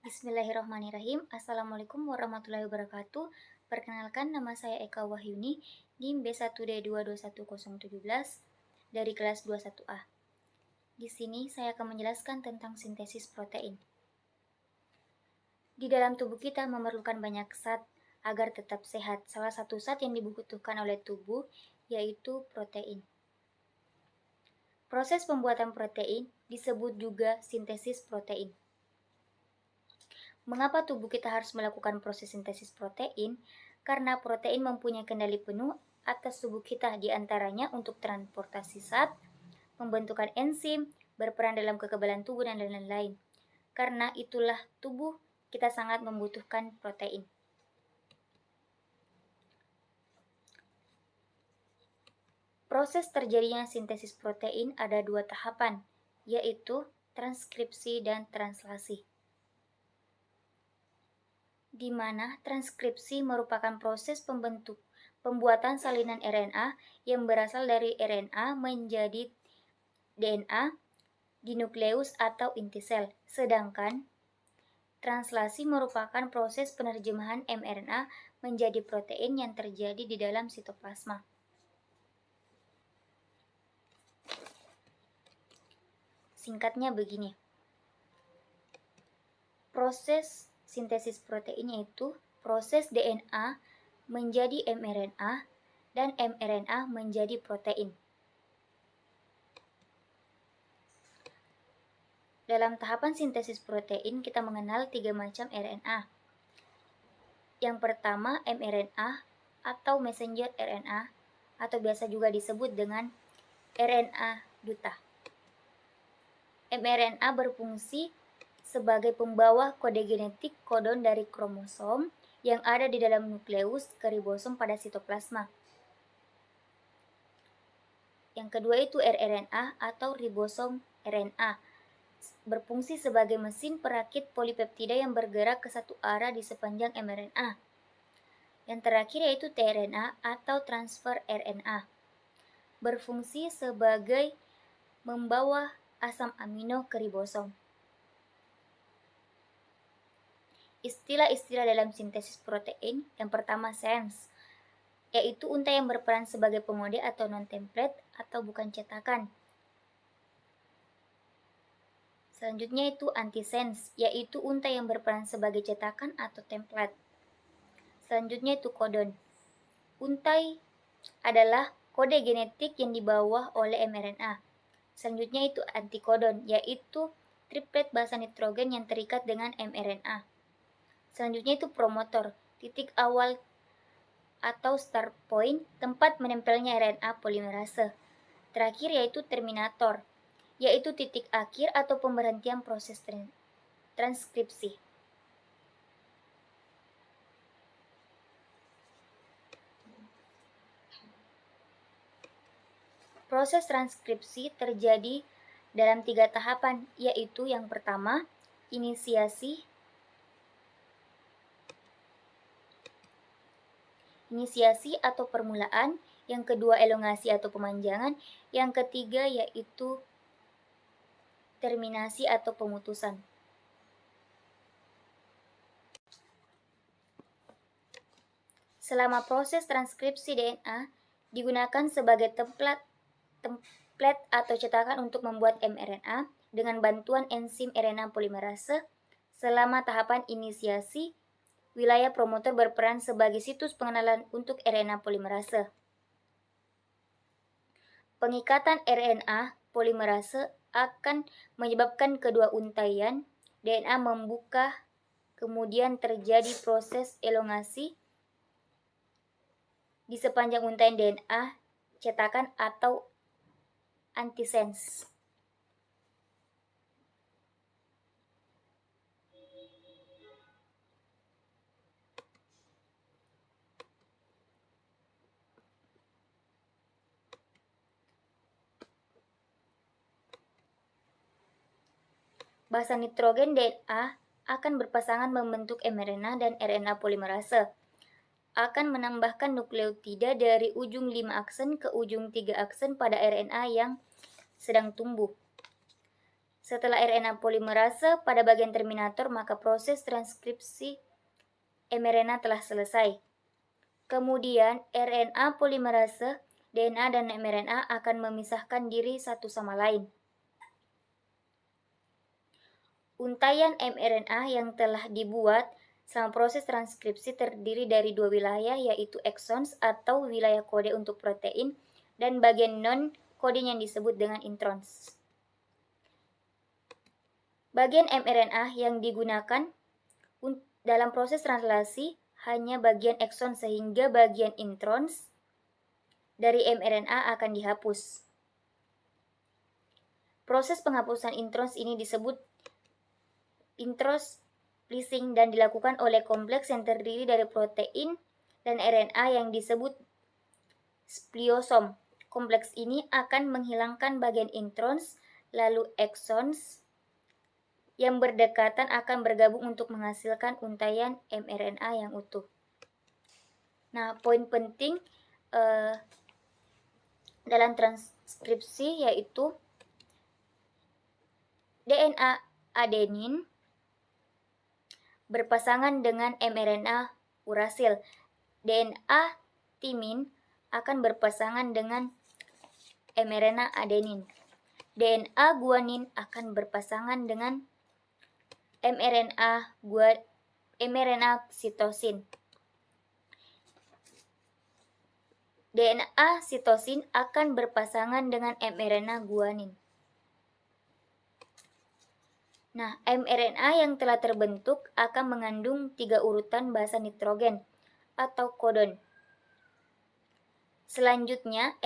Bismillahirrahmanirrahim. Assalamualaikum warahmatullahi wabarakatuh. Perkenalkan, nama saya Eka Wahyuni, NIM B1D221017 dari kelas 21A. Di sini saya akan menjelaskan tentang sintesis protein. Di dalam tubuh kita memerlukan banyak zat agar tetap sehat. Salah satu zat yang dibutuhkan oleh tubuh yaitu protein. Proses pembuatan protein disebut juga sintesis protein. Mengapa tubuh kita harus melakukan proses sintesis protein? Karena protein mempunyai kendali penuh atas tubuh kita, diantaranya untuk transportasi zat, pembentukan enzim, berperan dalam kekebalan tubuh, dan lain-lain. Karena itulah tubuh kita sangat membutuhkan protein. Proses terjadinya sintesis protein ada dua tahapan, yaitu transkripsi dan translasi. Di mana transkripsi merupakan proses pembuatan salinan RNA yang berasal dari RNA menjadi DNA di nukleus atau inti sel. Sedangkan translasi merupakan proses penerjemahan mRNA menjadi protein yang terjadi di dalam sitoplasma. Singkatnya begini. Proses sintesis protein yaitu proses DNA menjadi mRNA dan mRNA menjadi protein. Dalam tahapan sintesis protein, kita mengenal 3 macam RNA. Yang pertama, mRNA atau messenger RNA, atau biasa juga disebut dengan RNA duta. mRNA berfungsi sebagai pembawa kode genetik kodon dari kromosom yang ada di dalam nukleus ke ribosom pada sitoplasma. Yang kedua itu rRNA atau ribosom RNA, berfungsi sebagai mesin perakit polipeptida yang bergerak ke satu arah di sepanjang mRNA. Yang terakhir yaitu tRNA atau transfer RNA, berfungsi sebagai membawa asam amino ke ribosom. Istilah-istilah dalam sintesis protein, yang pertama sense, yaitu untai yang berperan sebagai pengode atau non-template atau bukan cetakan. Selanjutnya itu antisense, yaitu untai yang berperan sebagai cetakan atau template. Selanjutnya itu kodon. Untai adalah kode genetik yang dibawa oleh mRNA. Selanjutnya itu antikodon, yaitu triplet basa nitrogen yang terikat dengan mRNA. Selanjutnya itu promotor, titik awal atau start point, tempat menempelnya RNA polimerase. Terakhir yaitu terminator, yaitu titik akhir atau pemberhentian proses transkripsi. Proses transkripsi terjadi dalam 3 tahapan, yaitu yang pertama, inisiasi atau permulaan, yang kedua elongasi atau pemanjangan, yang ketiga yaitu terminasi atau pemutusan. Selama proses transkripsi DNA digunakan sebagai template atau cetakan untuk membuat mRNA dengan bantuan enzim RNA polimerase. Selama tahapan inisiasi, wilayah promotor berperan sebagai situs pengenalan untuk RNA polimerase. Pengikatan RNA polimerase akan menyebabkan kedua untaian DNA membuka, kemudian terjadi proses elongasi di sepanjang untaian DNA cetakan atau antisense. Basa nitrogen DNA akan berpasangan membentuk mRNA dan RNA polimerase. Akan menambahkan nukleotida dari ujung 5 aksen ke ujung 3 aksen pada RNA yang sedang tumbuh. Setelah RNA polimerase pada bagian terminator, maka proses transkripsi mRNA telah selesai. Kemudian RNA polimerase, DNA dan mRNA akan memisahkan diri satu sama lain. Untaian mRNA yang telah dibuat selama proses transkripsi terdiri dari dua wilayah, yaitu exons atau wilayah kode untuk protein dan bagian non-kode yang disebut dengan introns. Bagian mRNA yang digunakan dalam proses translasi hanya bagian exon, sehingga bagian introns dari mRNA akan dihapus. Proses penghapusan introns ini disebut introsplicing dan dilakukan oleh kompleks yang terdiri dari protein dan RNA yang disebut spliosom. Kompleks ini akan menghilangkan bagian introns, lalu exons yang berdekatan akan bergabung untuk menghasilkan untaian mRNA yang utuh. Nah, poin penting dalam transkripsi yaitu DNA adenin berpasangan dengan mRNA urasil. DNA timin akan berpasangan dengan mRNA adenin. DNA guanin akan berpasangan dengan mRNA sitosin. DNA sitosin akan berpasangan dengan mRNA guanin. Nah, mRNA yang telah terbentuk akan mengandung 3 urutan basa nitrogen atau kodon. Selanjutnya,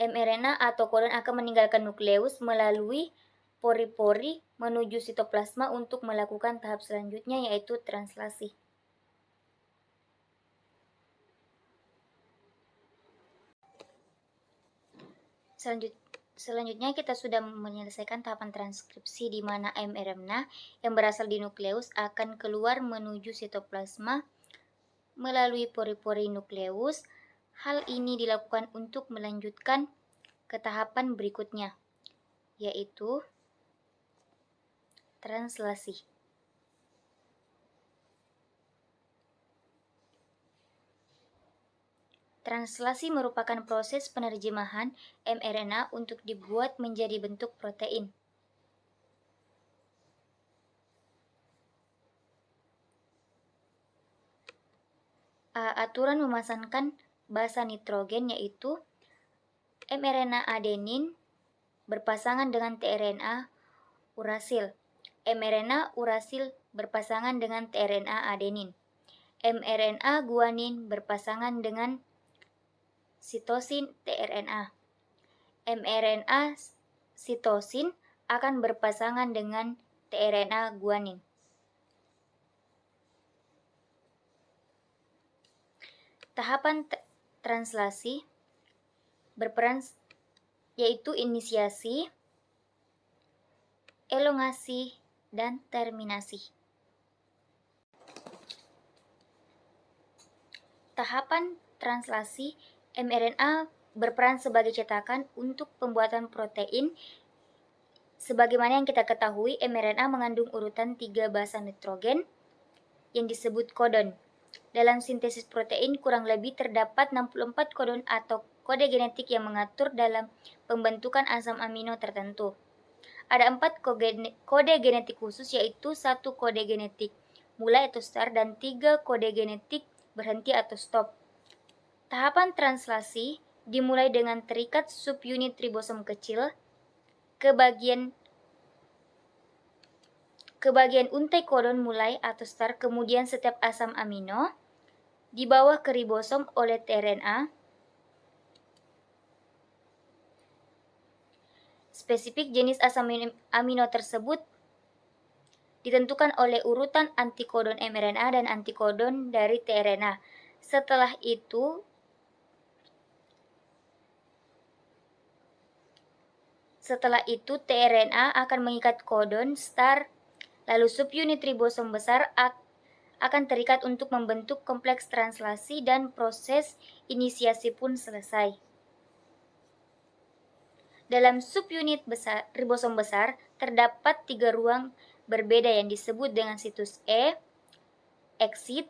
mRNA atau kodon akan meninggalkan nukleus melalui pori-pori menuju sitoplasma untuk melakukan tahap selanjutnya, yaitu translasi. Selanjutnya kita sudah menyelesaikan tahapan transkripsi di mana mRNA yang berasal di nukleus akan keluar menuju sitoplasma melalui pori-pori nukleus. Hal ini dilakukan untuk melanjutkan ke tahapan berikutnya, yaitu translasi. Translasi merupakan proses penerjemahan mRNA untuk dibuat menjadi bentuk protein. Aturan memasangkan basa nitrogen yaitu mRNA adenin berpasangan dengan tRNA urasil. mRNA urasil berpasangan dengan tRNA adenin. mRNA guanin berpasangan dengan sitosin tRNA. mRNA sitosin akan berpasangan dengan tRNA guanin. Tahapan translasi berperan yaitu inisiasi, elongasi, dan terminasi. Tahapan translasi mRNA berperan sebagai cetakan untuk pembuatan protein. Sebagaimana yang kita ketahui, mRNA mengandung urutan 3 basa nitrogen yang disebut kodon. Dalam sintesis protein kurang lebih terdapat 64 kodon atau kode genetik yang mengatur dalam pembentukan asam amino tertentu. Ada 4 kode genetik khusus, yaitu 1 kode genetik mulai atau start dan 3 kode genetik berhenti atau stop. Tahapan translasi dimulai dengan terikat subunit ribosom kecil ke bagian untai kodon mulai atau start, kemudian setiap asam amino dibawa ke ribosom oleh tRNA. Spesifik jenis asam amino tersebut ditentukan oleh urutan antikodon mRNA dan antikodon dari tRNA. Setelah itu tRNA akan mengikat kodon start, lalu subunit ribosom besar akan terikat untuk membentuk kompleks translasi dan proses inisiasi pun selesai. Dalam subunit besar, ribosom besar, terdapat 3 ruang berbeda yang disebut dengan situs E, exit,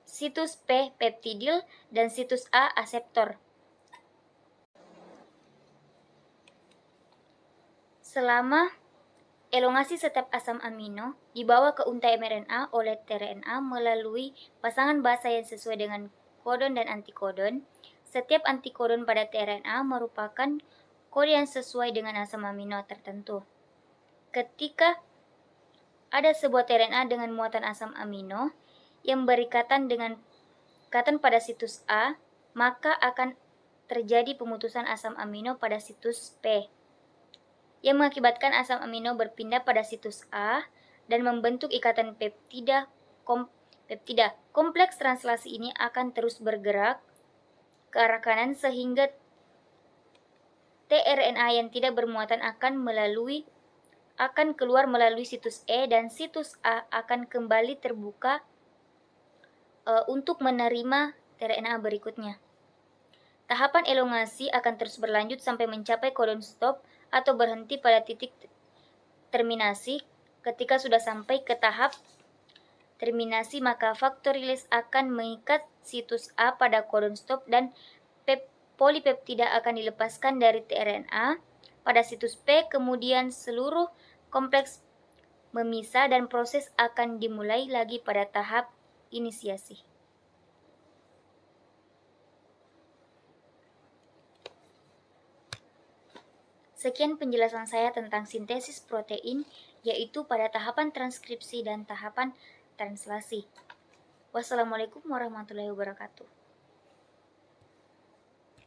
situs P, peptidil, dan situs A, aseptor. Selama elongasi setiap asam amino dibawa ke untai mRNA oleh tRNA melalui pasangan basa yang sesuai dengan kodon dan antikodon. Setiap antikodon pada tRNA merupakan kode yang sesuai dengan asam amino tertentu. Ketika ada sebuah tRNA dengan muatan asam amino yang berikatan dengan ikatan pada situs A, maka akan terjadi pemutusan asam amino pada situs P, yang mengakibatkan asam amino berpindah pada situs A dan membentuk ikatan peptida. Kompleks translasi ini akan terus bergerak ke arah kanan sehingga tRNA yang tidak bermuatan akan keluar melalui situs E dan situs A akan kembali terbuka untuk menerima tRNA berikutnya. Tahapan elongasi akan terus berlanjut sampai mencapai codon stop atau berhenti pada titik terminasi. Ketika sudah sampai ke tahap terminasi, maka faktor rilis akan mengikat situs A pada codon stop dan polipeptida akan dilepaskan dari tRNA pada situs P, kemudian seluruh kompleks memisah dan proses akan dimulai lagi pada tahap inisiasi. Sekian penjelasan saya tentang sintesis protein, yaitu pada tahapan transkripsi dan tahapan translasi. Wassalamualaikum warahmatullahi wabarakatuh.